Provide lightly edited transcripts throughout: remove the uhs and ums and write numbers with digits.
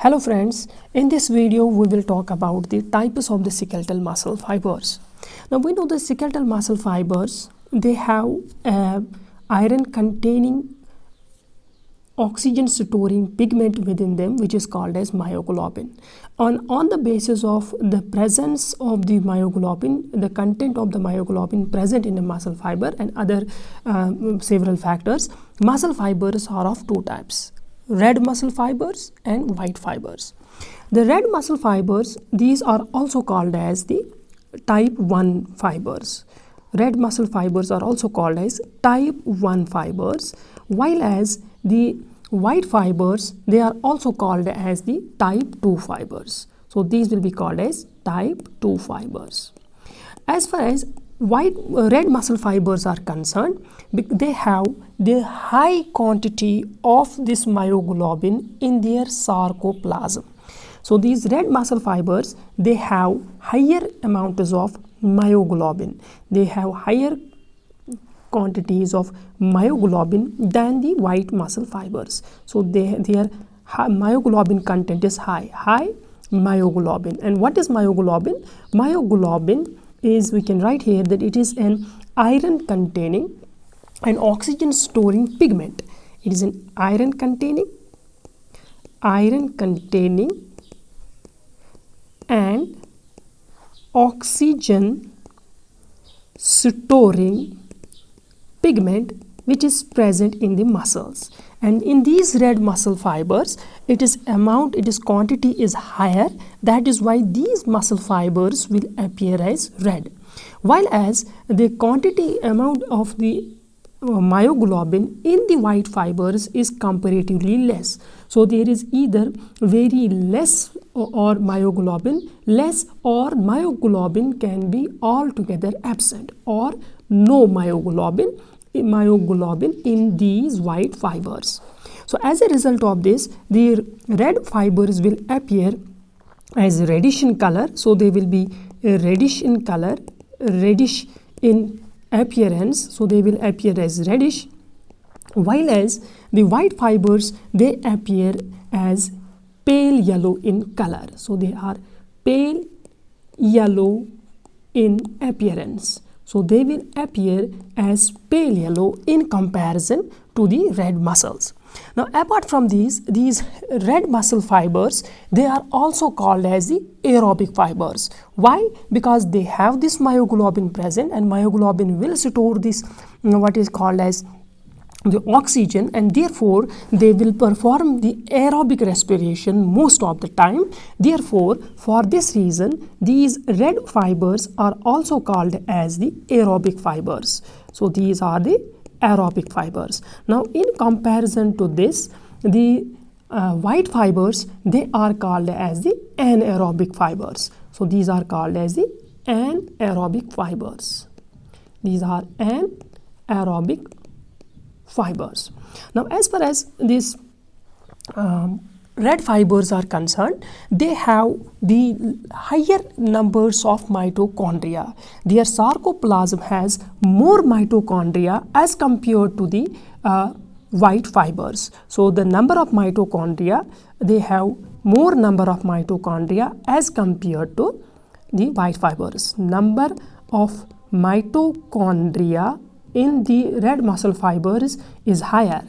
Hello friends, in this video we will talk about the types of the skeletal muscle fibers. Now we know the skeletal muscle fibers, they have iron containing oxygen storing pigment within them, which is called as myoglobin. On the basis of the presence of the myoglobin, the content of the myoglobin present in the muscle fiber and other several factors, muscle fibers are of two types: red muscle fibers and white fibers. The red muscle fibers, these are also called as the type 1 fibers. Red muscle fibers are also called as type 1 fibers, while as the white fibers, they are also called as the type 2 fibers. So these will be called as type 2 fibers. As far as red muscle fibers are concerned, they have the high quantity of this myoglobin in their sarcoplasm. So these red muscle fibers, they have higher amounts of myoglobin. They have higher quantities of myoglobin than the white muscle fibers. So their myoglobin content is high myoglobin. And what is myoglobin? Myoglobin is, we can write here that it is an iron containing and oxygen storing pigment. It is an iron containing and oxygen storing pigment which is present in the muscles. And in these red muscle fibers, its quantity is higher. That is why these muscle fibers will appear as red, while as the amount of the myoglobin in the white fibers is comparatively less. So there is either very less or myoglobin less, or myoglobin can be altogether absent, or no myoglobin in these white fibers. So as a result of this, the red fibers will appear as reddish in color. So they will be reddish in color, reddish in appearance. So they will appear as reddish, while as the white fibers, they appear as pale yellow in color. So they are pale yellow in appearance. So they will appear as pale yellow in comparison to the red muscles. Now apart from these red muscle fibers, they are also called as the aerobic fibers. Why? Because they have this myoglobin present, and myoglobin will store this what is called as the oxygen, and therefore they will perform the aerobic respiration most of the time. Therefore, for this reason, these red fibers are also called as the aerobic fibers. So these are the aerobic fibers. Now in comparison to this, the white fibers, they are called as the anaerobic fibers. So these are called as the anaerobic fibers. These are anaerobic fibers. Now as far as these red fibers are concerned, they have the higher numbers of mitochondria. Their sarcoplasm has more mitochondria as compared to the white fibers. So the number of mitochondria, they have more number of mitochondria as compared to the white fibers. Number of mitochondria in the red muscle fibers is higher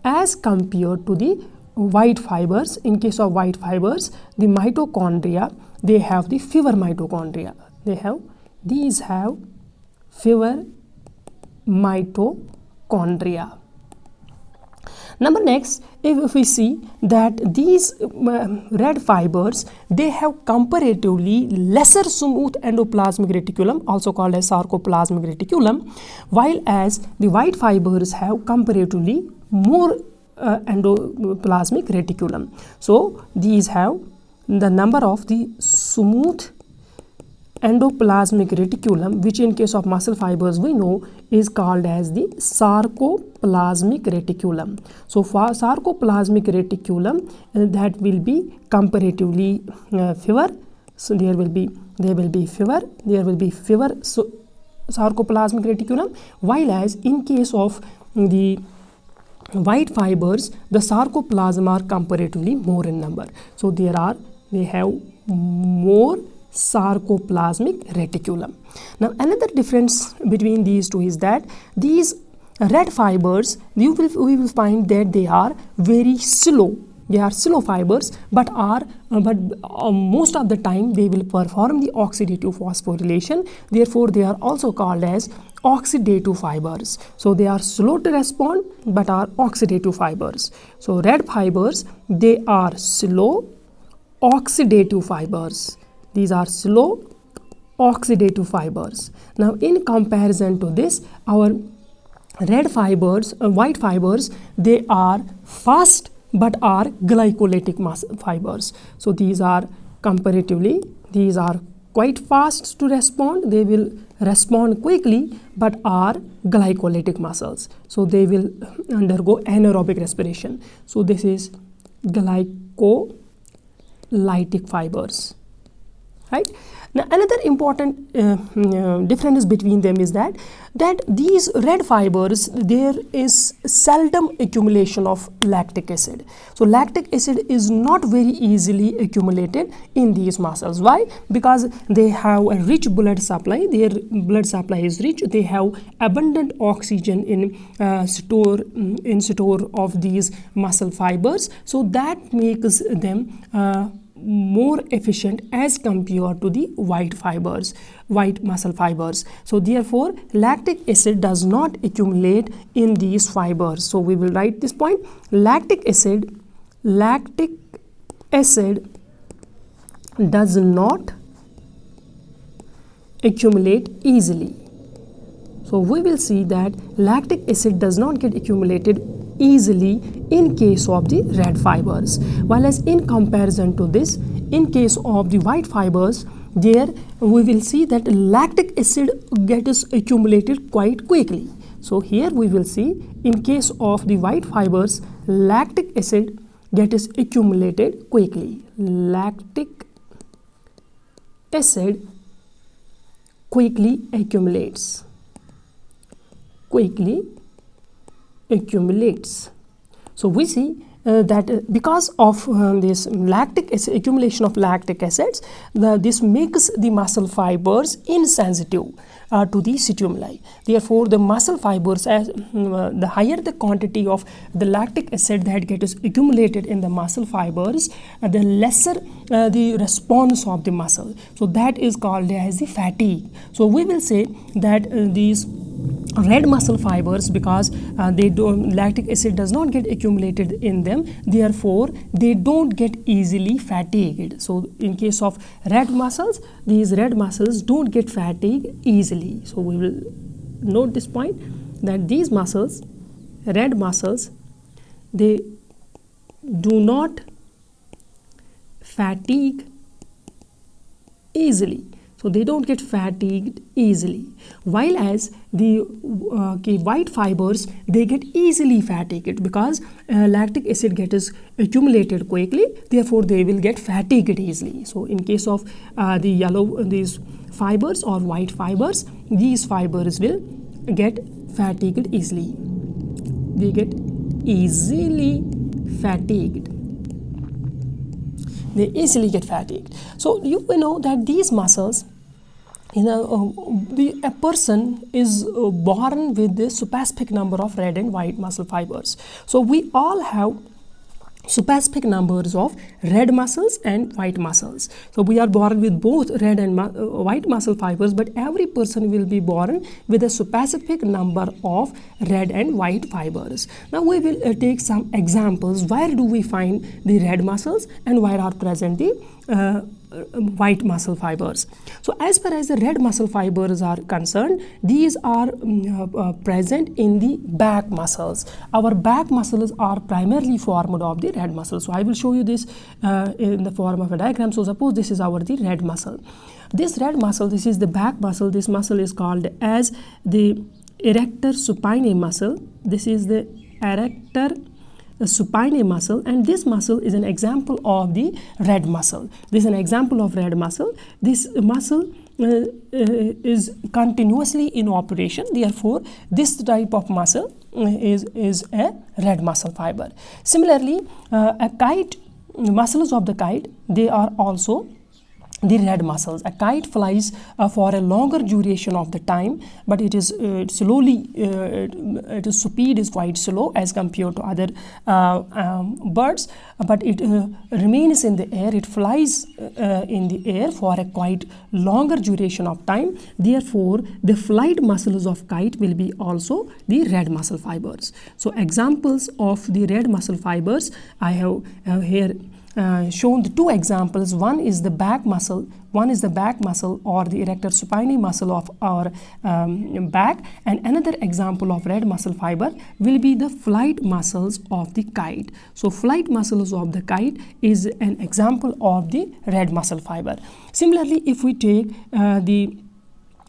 as compared to the white fibers. In case of white fibers, the mitochondria, they have the fewer mitochondria. These have fewer mitochondria. Number next, if we see that these red fibers, they have comparatively lesser smooth endoplasmic reticulum, also called as sarcoplasmic reticulum, while as the white fibers have comparatively more endoplasmic reticulum. So these have the number of the smooth endoplasmic reticulum, which in case of muscle fibers we know is called as the sarcoplasmic reticulum. So for sarcoplasmic reticulum, that will be comparatively fewer. So there will be fewer sarcoplasmic reticulum, while as in case of the white fibers, the sarcoplasm are comparatively more in number. So they have more sarcoplasmic reticulum. Now another difference between these two is that these red fibers, we will find that they are very slow. They are slow fibers, but most of the time they will perform the oxidative phosphorylation. Therefore, they are also called as oxidative fibers. So they are slow to respond, but are oxidative fibers. So red fibers, they are slow oxidative fibers. These are slow oxidative fibers. Now, in comparison to this, our red fibers, white fibers, they are fast but are glycolytic fibers. So these are comparatively, these are quite fast to respond. They will respond quickly but are glycolytic muscles. So they will undergo anaerobic respiration. So this is glycolytic fibers, right? Now another important difference between them is that these red fibers, there is seldom accumulation of lactic acid. So lactic acid is not very easily accumulated in these muscles. Why? Because they have a rich blood supply. Their blood supply is rich. They have abundant oxygen in store of these muscle fibers. So that makes them more efficient as compared to the white muscle fibers. So therefore lactic acid does not accumulate in these fibers. So we will write this point: lactic acid does not accumulate easily. So we will see that lactic acid does not get accumulated easily in case of the red fibers, while as in comparison to this, in case of the white fibers, there we will see that lactic acid gets accumulated quite quickly. So here we will see, in case of the white fibers, lactic acid gets accumulated quickly. Lactic acid quickly accumulates. So we see that because of this lactic acid, accumulation of lactic acids, this makes the muscle fibers insensitive to the stimuli. Therefore, the muscle fibers, as the higher the quantity of the lactic acid that gets accumulated in the muscle fibers, the lesser the response of the muscle. So that is called as the fatigue. So we will say that these red muscle fibers, because lactic acid does not get accumulated in them, therefore they don't get easily fatigued. So in case of red muscles, these red muscles don't get fatigued easily. So we will note this point, that these muscles, red muscles, they do not fatigue easily. So they don't get fatigued easily, while as the white fibers, they get easily fatigued because lactic acid gets accumulated quickly, therefore they will get fatigued easily. So in case of these fibers or white fibers, these fibers will get fatigued easily. They get easily fatigued. They easily get fatigued. So you know that these muscles, a person is born with the specific number of red and white muscle fibers. So we all have specific numbers of red muscles and white muscles. So we are born with both red and white muscle fibers, but every person will be born with a specific number of red and white fibers. Now we will take some examples. Where do we find the red muscles and where are present the white muscle fibers? So as far as the red muscle fibers are concerned, these are present in the back muscles. Our back muscles are primarily formed of the red muscle. So I will show you this in the form of a diagram. So suppose this is the red muscle. This red muscle, this is the back muscle. This muscle is called as the erector supinae muscle. This is the erector supinae muscle, and this muscle is an example of the red muscle. This is an example of red muscle. This muscle is continuously in operation. Therefore, this type of muscle is a red muscle fiber. Similarly, a kite, muscles of the kite, they are also the red muscles. A kite flies for a longer duration of the time, but it is slowly, its speed is quite slow as compared to other birds, but it remains in the air. It flies in the air for a quite longer duration of time. Therefore, the flight muscles of kite will be also the red muscle fibers. So examples of the red muscle fibers, I have here shown the two examples. One is the back muscle, or the erector supinae muscle of our back, and another example of red muscle fiber will be the flight muscles of the kite. So flight muscles of the kite is an example of the red muscle fiber. Similarly, if we take the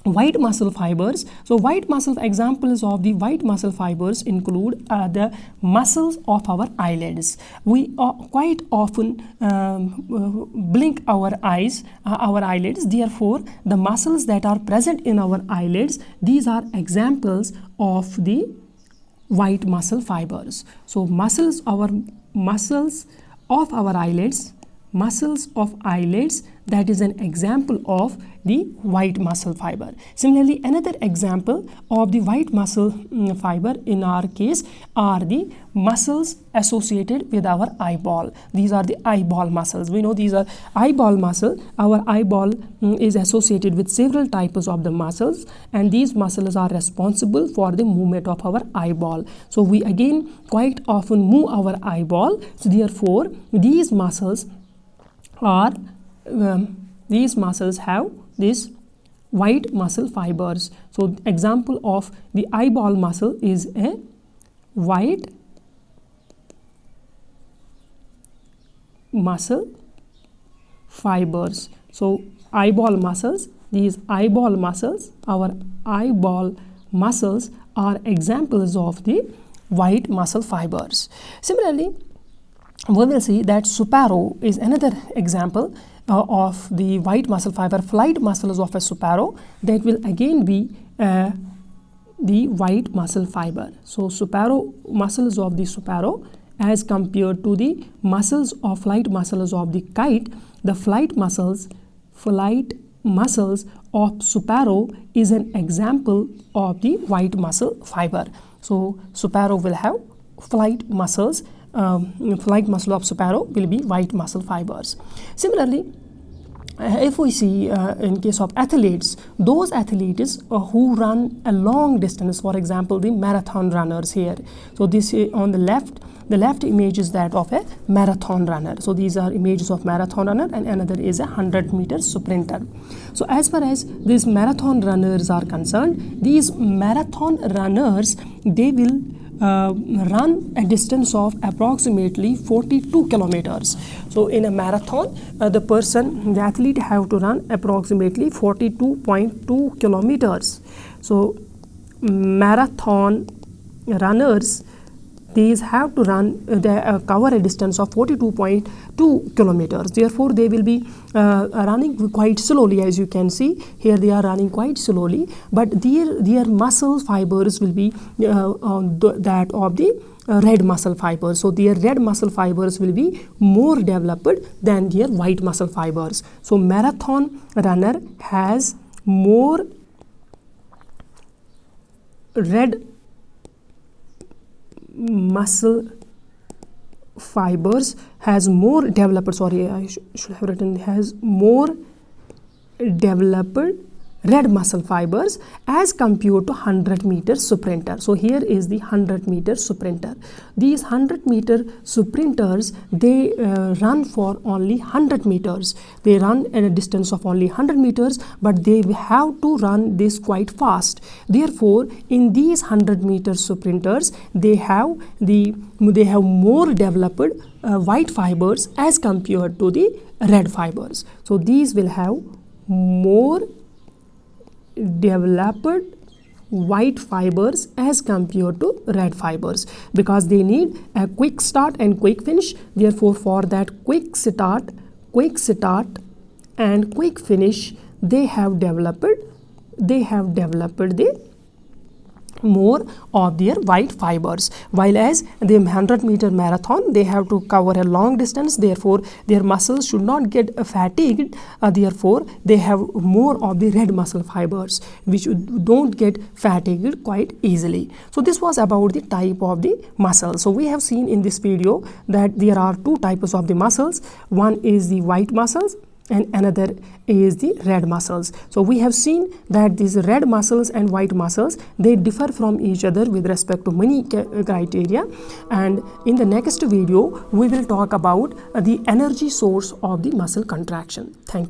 white muscle fibers, so white muscle examples of the white muscle fibers include the muscles of our eyelids. We quite often blink our eyelids. Therefore, the muscles that are present in our eyelids, these are examples of the white muscle fibers. So muscles of our eyelids, that is an example of the white muscle fiber. Similarly, another example of the white muscle fiber in our case are the muscles associated with our eyeball. These are the eyeball muscles. We know these are eyeball muscle. Our eyeball is associated with several types of the muscles, and these muscles are responsible for the movement of our eyeball. So we again quite often move our eyeball. So therefore, these muscles have these white muscle fibers. So example of the eyeball muscle is a white muscle fibers. So eyeball muscles, these eyeball muscles, our eyeball muscles are examples of the white muscle fibers. Similarly, we will see that sparrow is another example of the white muscle fiber. Flight muscles of a sparrow, that will again be the white muscle fiber. So sparrow, muscles of the sparrow as compared to the muscles of flight muscles of the kite, the flight muscles of sparrow is an example of the white muscle fiber. So sparrow will have flight muscles. Flight muscle of sparrow will be white muscle fibers. Similarly, if we see in case of athletes, those athletes who run a long distance, for example, the marathon runners here. So this on the left image is that of a marathon runner. So these are images of marathon runner, and another is a 100-meter sprinter. So as far as these marathon runners are concerned, these marathon runners, they will run a distance of approximately 42 kilometers. So in a marathon, the athlete have to run approximately 42.2 kilometers. So marathon runners, these have to run, cover a distance of 42.2 kilometers. Therefore, they will be running quite slowly. As you can see here, they are running quite slowly, but their muscle fibers will be that of the red muscle fibers. So their red muscle fibers will be more developed than their white muscle fibers. So marathon runner has more red muscle fibers, has more developed, sorry, I should have written has more developed red muscle fibers as compared to 100-meter sprinter. So here is the 100-meter sprinter. These 100-meter sprinters, they run for only 100 meters. They run at a distance of only 100 meters, but they have to run this quite fast. Therefore, in these 100-meter sprinters, they have more developed white fibers as compared to the red fibers. So these will have more developed white fibers as compared to red fibers, because they need a quick start and quick finish. Therefore, for that quick start and quick finish, they have developed the more of their white fibers, while as the 100-meter marathon, they have to cover a long distance, therefore their muscles should not get fatigued, therefore they have more of the red muscle fibers which don't get fatigued quite easily. So this was about the type of the muscle. So we have seen in this video that there are two types of the muscles. One is the white muscles and another is the red muscles. So we have seen that these red muscles and white muscles, they differ from each other with respect to many criteria, and in the next video we will talk about the energy source of the muscle contraction. Thank you.